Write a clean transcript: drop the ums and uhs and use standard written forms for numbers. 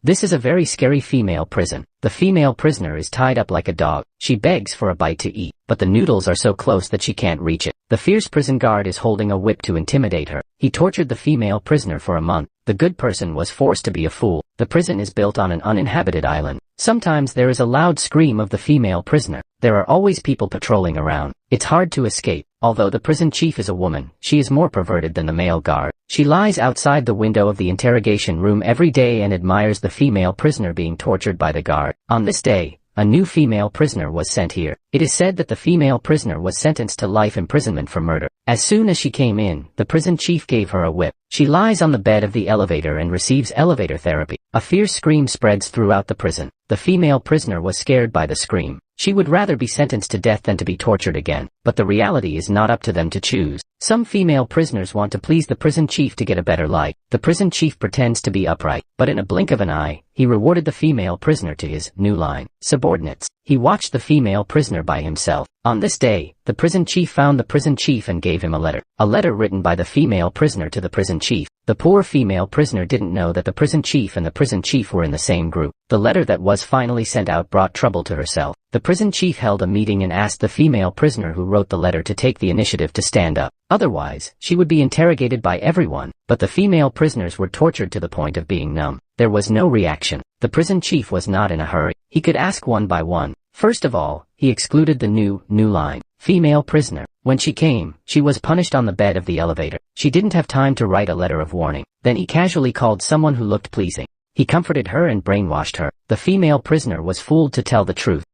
This is a very scary female prison. The female prisoner is tied up like a dog. She begs for a bite to eat, but the noodles are so close that she can't reach it. The fierce prison guard is holding a whip to intimidate her. He tortured the female prisoner for a month. The good person was forced to be a fool. The prison is built on an uninhabited island. Sometimes there is a loud scream of the female prisoner. There are always people patrolling around. It's hard to escape. Although the prison chief is a woman, she is more perverted than the male guard. She lies outside the window of the interrogation room every day and admires the female prisoner being tortured by the guard. On this day, a new female prisoner was sent here. It is said that the female prisoner was sentenced to life imprisonment for murder. As soon as she came in, the prison chief gave her a whip. She lies on the bed of the elevator and receives elevator therapy. A fierce scream spreads throughout the prison. The female prisoner was scared by the scream. She would rather be sentenced to death than to be tortured again. But the reality is not up to them to choose. Some female prisoners want to please the prison chief to get a better life. The prison chief pretends to be upright, but in a blink of an eye, he rewarded the female prisoner to his new line subordinates. He watched the female prisoner by himself. On this day, the prison chief found the prison chief and gave him a letter. A letter written by the female prisoner to the prison chief. The poor female prisoner didn't know that the prison chief and the prison chief were in the same group. The letter that was finally sent out brought trouble to herself. The prison chief held a meeting and asked the female prisoner who wrote the letter to take the initiative to stand up. Otherwise, she would be interrogated by everyone. But the female prisoners were tortured to the point of being numb. There was no reaction. The prison chief was not in a hurry. He could ask one by one. First of all, he excluded the new line. Female prisoner. When she came, she was punished on the bed of the elevator. She didn't have time to write a letter of warning. Then he casually called someone who looked pleasing. He comforted her and brainwashed her. The female prisoner was fooled to tell the truth.